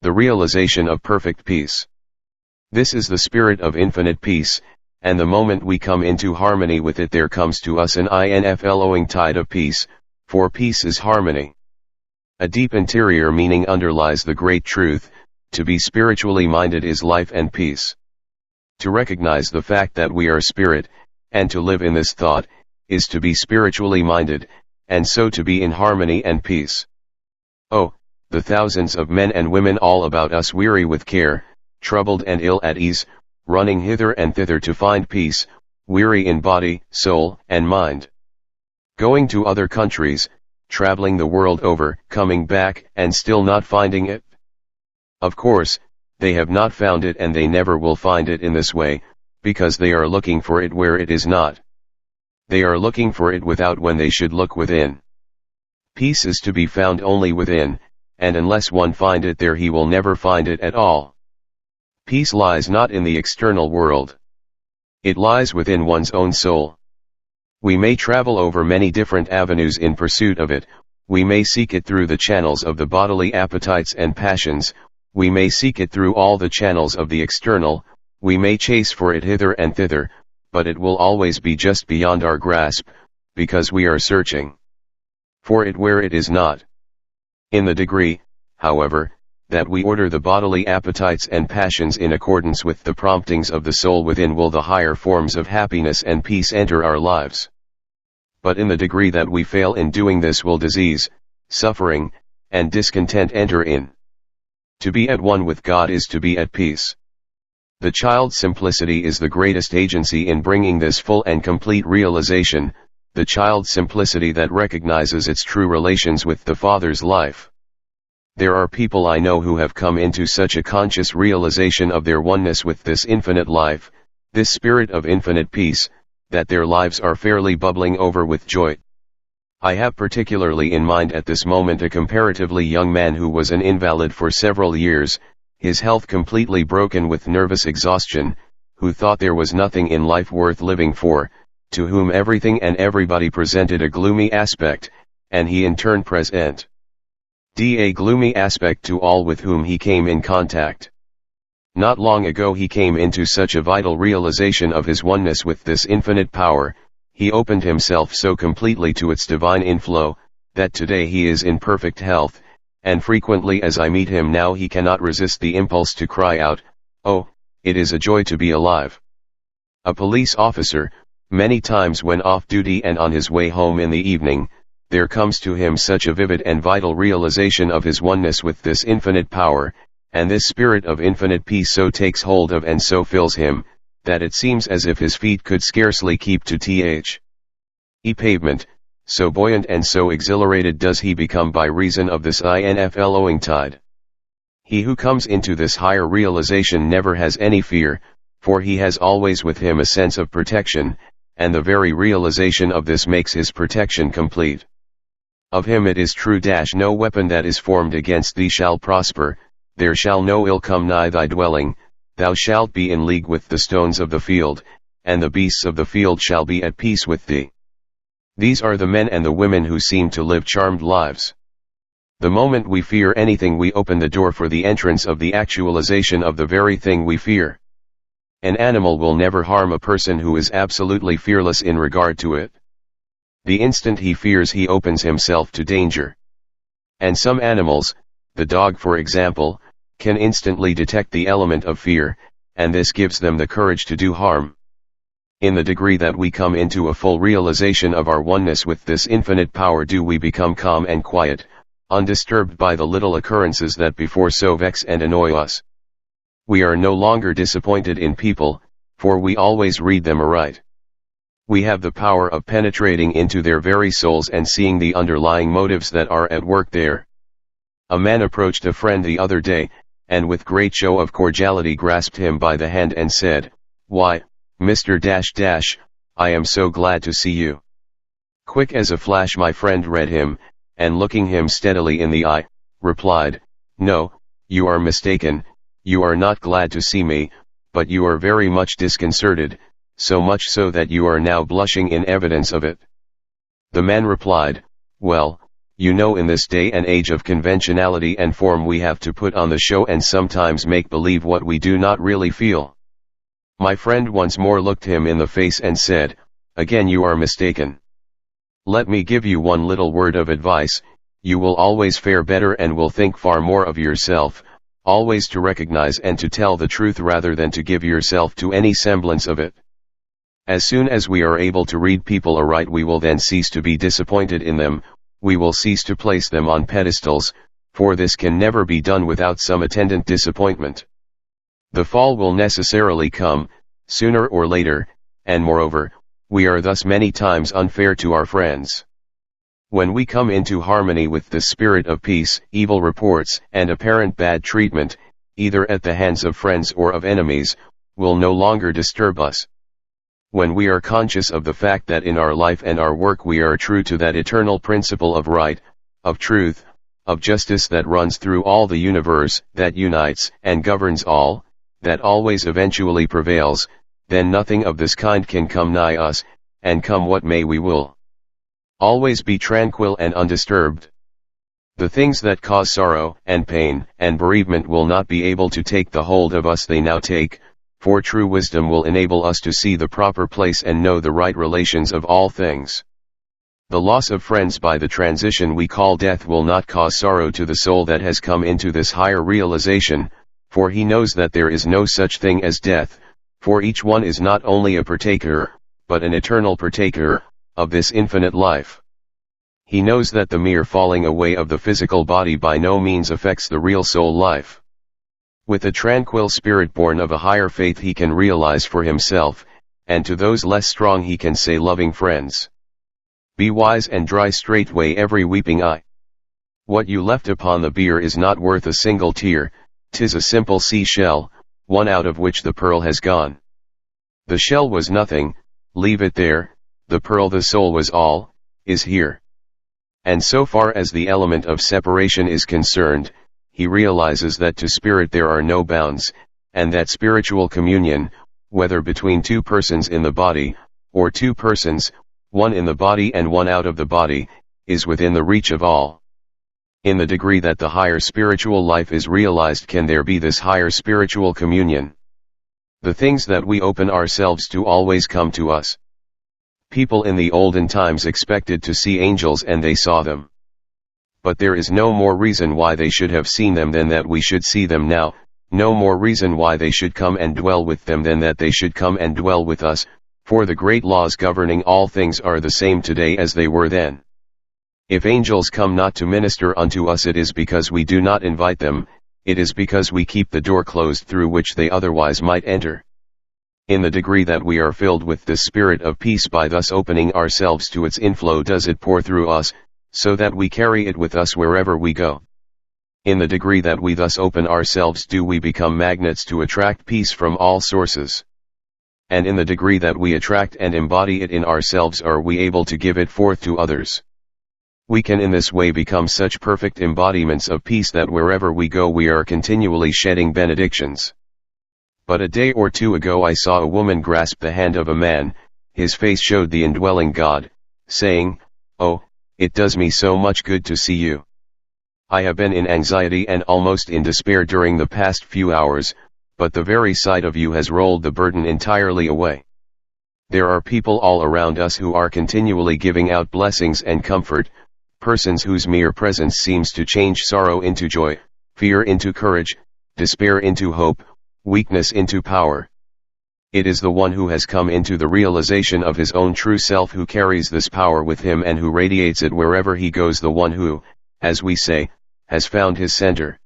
the realization of perfect peace. This is the spirit of infinite peace, and the moment we come into harmony with it, there comes to us an inflowing tide of peace, for peace is harmony. A deep interior meaning underlies the great truth: to be spiritually minded is life and peace. To recognize the fact that we are spirit, and to live in this thought, is to be spiritually minded, and so to be in harmony and peace. Oh, the thousands of men and women all about us weary with care, troubled and ill at ease, running hither and thither to find peace, weary in body, soul, and mind. Going to other countries, traveling the world over, coming back, and still not finding it. Of course, they have not found it, and they never will find it in this way, because they are looking for it where it is not. They are looking for it without when they should look within. Peace is to be found only within, and unless one find it there he will never find it at all. Peace lies not in the external world. It lies within one's own soul. We may travel over many different avenues in pursuit of it, we may seek it through the channels of the bodily appetites and passions, we may seek it through all the channels of the external, we may chase for it hither and thither, but it will always be just beyond our grasp, because we are searching for it where it is not. In the degree, however, that we order the bodily appetites and passions in accordance with the promptings of the soul within, will the higher forms of happiness and peace enter our lives. But in the degree that we fail in doing this, will disease, suffering, and discontent enter in. To be at one with God is to be at peace. The child's simplicity is the greatest agency in bringing this full and complete realization, the child's simplicity that recognizes its true relations with the Father's life. There are people I know who have come into such a conscious realization of their oneness with this infinite life, this spirit of infinite peace, that their lives are fairly bubbling over with joy. I have particularly in mind at this moment a comparatively young man who was an invalid for several years, his health completely broken with nervous exhaustion, who thought there was nothing in life worth living for, to whom everything and everybody presented a gloomy aspect, and he in turn presented a gloomy aspect to all with whom he came in contact. Not long ago he came into such a vital realization of his oneness with this infinite power, he opened himself so completely to its divine inflow, that today he is in perfect health, and frequently as I meet him now he cannot resist the impulse to cry out, "Oh, it is a joy to be alive." A police officer, many times when off duty and on his way home in the evening, there comes to him such a vivid and vital realization of his oneness with this infinite power, and this spirit of infinite peace so takes hold of and so fills him, that it seems as if his feet could scarcely keep to the pavement, so buoyant and so exhilarated does he become by reason of this inflowing tide. He who comes into this higher realization never has any fear, for he has always with him a sense of protection, and the very realization of this makes his protection complete. Of him it is true, no weapon that is formed against thee shall prosper, there shall no ill come nigh thy dwelling, thou shalt be in league with the stones of the field, and the beasts of the field shall be at peace with thee. These are the men and the women who seem to live charmed lives. The moment we fear anything, we open the door for the entrance of the actualization of the very thing we fear. An animal will never harm a person who is absolutely fearless in regard to it. The instant he fears, he opens himself to danger. And some animals, the dog for example, can instantly detect the element of fear, and this gives them the courage to do harm. In the degree that we come into a full realization of our oneness with this infinite power do we become calm and quiet, undisturbed by the little occurrences that before so vex and annoy us. We are no longer disappointed in people, for we always read them aright. We have the power of penetrating into their very souls and seeing the underlying motives that are at work there. A man approached a friend the other day, and with great show of cordiality grasped him by the hand and said, "Why, Mr. I am so glad to see you." Quick as a flash my friend read him, and looking him steadily in the eye, replied, "No, you are mistaken, you are not glad to see me, but you are very much disconcerted, so much so that you are now blushing in evidence of it." The man replied, "Well, You know, in this day and age of conventionality and form, we have to put on the show and sometimes make believe what we do not really feel. My friend once more looked him in the face and said, "Again you are mistaken. Let me give you one little word of advice, you will always fare better and will think far more of yourself, always to recognize and to tell the truth rather than to give yourself to any semblance of it. As soon as we are able to read people aright, we will then cease to be disappointed in them, we will cease to place them on pedestals, for this can never be done without some attendant disappointment. The fall will necessarily come, sooner or later, and moreover, we are thus many times unfair to our friends. When we come into harmony with the spirit of peace, evil reports and apparent bad treatment, either at the hands of friends or of enemies, will no longer disturb us. When we are conscious of the fact that in our life and our work we are true to that eternal principle of right, of truth, of justice that runs through all the universe, that unites and governs all, that always eventually prevails, then nothing of this kind can come nigh us, and come what may we will always be tranquil and undisturbed. The things that cause sorrow and pain and bereavement will not be able to take the hold of us they now take, for true wisdom will enable us to see the proper place and know the right relations of all things. The loss of friends by the transition we call death will not cause sorrow to the soul that has come into this higher realization, for he knows that there is no such thing as death, for each one is not only a partaker, but an eternal partaker, of this infinite life. He knows that the mere falling away of the physical body by no means affects the real soul life. With a tranquil spirit born of a higher faith he can realize for himself, and to those less strong he can say, loving friends, be wise and dry straightway every weeping eye. What you left upon the bier is not worth a single tear, 'tis a simple sea-shell, one out of which the pearl has gone. The shell was nothing, leave it there, the pearl, the soul, was all, is here. And so far as the element of separation is concerned, he realizes that to spirit there are no bounds, and that spiritual communion, whether between two persons in the body, or two persons, one in the body and one out of the body, is within the reach of all. In the degree that the higher spiritual life is realized can there be this higher spiritual communion. The things that we open ourselves to always come to us. People in the olden times expected to see angels and they saw them. But there is no more reason why they should have seen them than that we should see them now, no more reason why they should come and dwell with them than that they should come and dwell with us, for the great laws governing all things are the same today as they were then. If angels come not to minister unto us, it is because we do not invite them, it is because we keep the door closed through which they otherwise might enter. In the degree that we are filled with this spirit of peace by thus opening ourselves to its inflow does it pour through us, so that we carry it with us wherever we go. In the degree that we thus open ourselves do we become magnets to attract peace from all sources. And in the degree that we attract and embody it in ourselves are we able to give it forth to others. We can in this way become such perfect embodiments of peace that wherever we go we are continually shedding benedictions. But a day or two ago I saw a woman grasp the hand of a man, his face showed the indwelling God, saying, "Oh, it does me so much good to see you. I have been in anxiety and almost in despair during the past few hours, but the very sight of you has rolled the burden entirely away." There are people all around us who are continually giving out blessings and comfort, persons whose mere presence seems to change sorrow into joy, fear into courage, despair into hope, weakness into power. It is the one who has come into the realization of his own true self who carries this power with him and who radiates it wherever he goes, the one who, as we say, has found his center.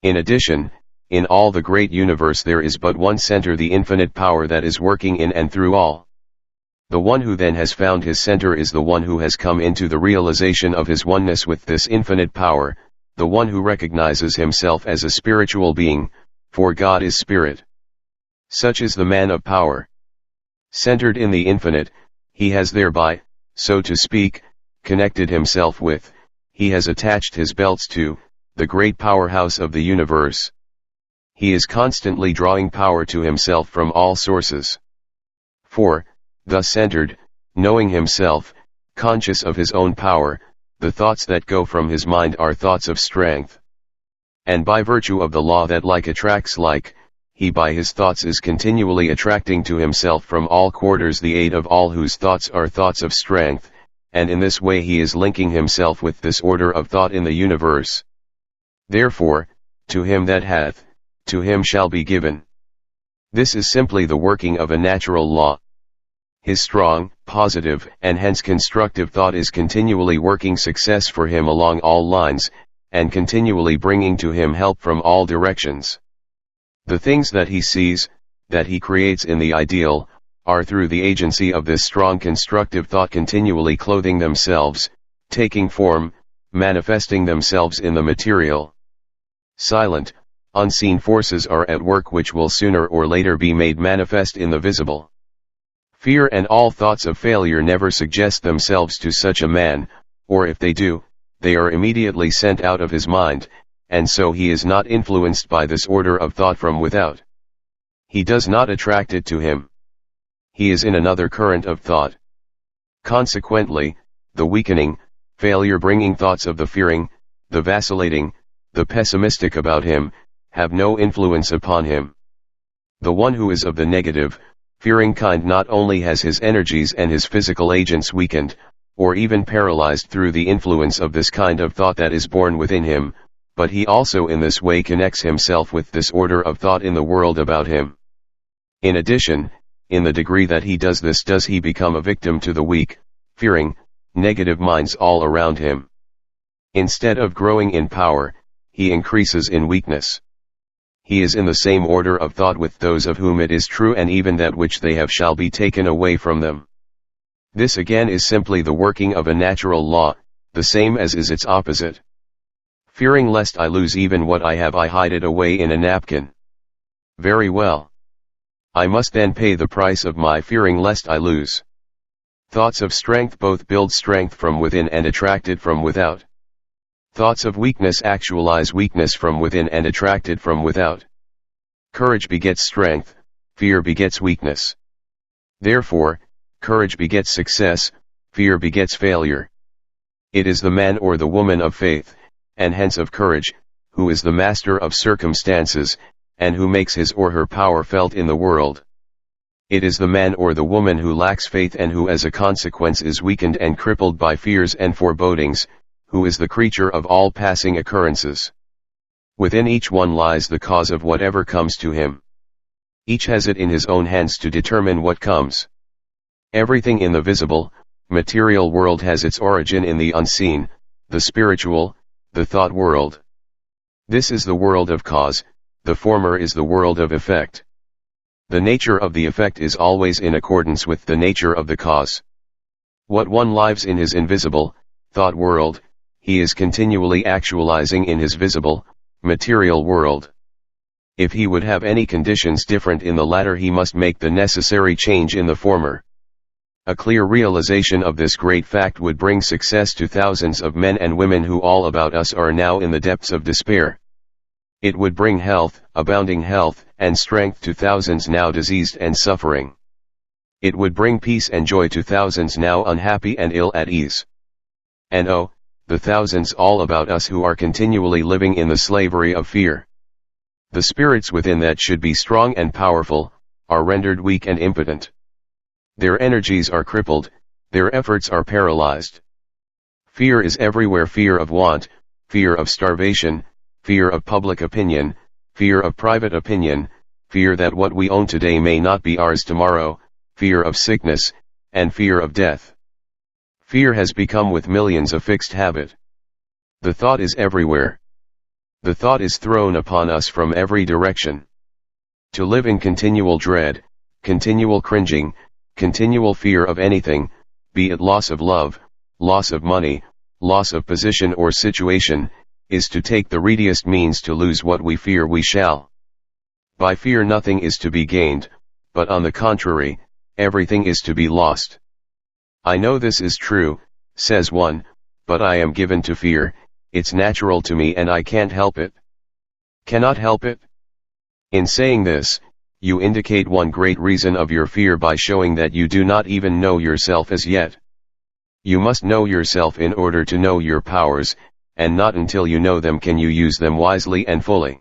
In addition, in all the great universe there is but one center, the infinite power that is working in and through all. The one who then has found his center is the one who has come into the realization of his oneness with this infinite power, the one who recognizes himself as a spiritual being, for God is spirit. Such is the man of power. Centered in the infinite, he has thereby, so to speak, connected himself with, he has attached his belts to, the great powerhouse of the universe. He is constantly drawing power to himself from all sources. For, thus centered, knowing himself, conscious of his own power, the thoughts that go from his mind are thoughts of strength. And by virtue of the law that like attracts like, he by his thoughts is continually attracting to himself from all quarters the aid of all whose thoughts are thoughts of strength, and in this way he is linking himself with this order of thought in the universe. Therefore, to him that hath, to him shall be given. This is simply the working of a natural law. His strong, positive, and hence constructive thought is continually working success for him along all lines, and continually bringing to him help from all directions. The things that he sees, that he creates in the ideal, are through the agency of this strong constructive thought continually clothing themselves, taking form, manifesting themselves in the material. Silent, unseen forces are at work which will sooner or later be made manifest in the visible. Fear and all thoughts of failure never suggest themselves to such a man, or if they do, they are immediately sent out of his mind, and so he is not influenced by this order of thought from without. He does not attract it to him. He is in another current of thought. Consequently, the weakening, failure-bringing thoughts of the fearing, the vacillating, the pessimistic about him, have no influence upon him. The one who is of the negative, fearing kind not only has his energies and his physical agents weakened, or even paralyzed through the influence of this kind of thought that is born within him, but he also in this way connects himself with this order of thought in the world about him. In addition, in the degree that he does this does he become a victim to the weak, fearing, negative minds all around him. Instead of growing in power, he increases in weakness. He is in the same order of thought with those of whom it is true and even that which they have shall be taken away from them. This again is simply the working of a natural law, the same as is its opposite. Fearing lest I lose even what I have, I hide it away in a napkin. Very well. I must then pay the price of my fearing lest I lose. Thoughts of strength both build strength from within and attract it from without. Thoughts of weakness actualize weakness from within and attract it from without. Courage begets strength, fear begets weakness. Therefore, courage begets success, fear begets failure. It is the man or the woman of faith, and hence of courage, who is the master of circumstances, and who makes his or her power felt in the world. It is the man or the woman who lacks faith and who as a consequence is weakened and crippled by fears and forebodings, who is the creature of all passing occurrences. Within each one lies the cause of whatever comes to him. Each has it in his own hands to determine what comes. Everything in the visible, material world has its origin in the unseen, the spiritual, the thought world. This is the world of cause, the former is the world of effect. The nature of the effect is always in accordance with the nature of the cause. What one lives in his invisible, thought world, he is continually actualizing in his visible, material world. If he would have any conditions different in the latter, he must make the necessary change in the former. A clear realization of this great fact would bring success to thousands of men and women who all about us are now in the depths of despair. It would bring health, abounding health, and strength to thousands now diseased and suffering. It would bring peace and joy to thousands now unhappy and ill at ease. And oh, the thousands all about us who are continually living in the slavery of fear. The spirits within that should be strong and powerful, are rendered weak and impotent. Their energies are crippled, their efforts are paralyzed. Fear is everywhere: fear of want, fear of starvation, fear of public opinion, fear of private opinion, fear that what we own today may not be ours tomorrow, fear of sickness, and fear of death. Fear has become with millions a fixed habit. The thought is everywhere. The thought is thrown upon us from every direction. To live in continual dread, continual cringing, continual fear of anything, be it loss of love, loss of money, loss of position or situation, is to take the readiest means to lose what we fear we shall. By fear nothing is to be gained, but on the contrary, everything is to be lost. I know this is true, says one, but I am given to fear, it's natural to me and I can't help it. Cannot help it? In saying this, you indicate one great reason of your fear by showing that you do not even know yourself as yet. You must know yourself in order to know your powers, and not until you know them can you use them wisely and fully.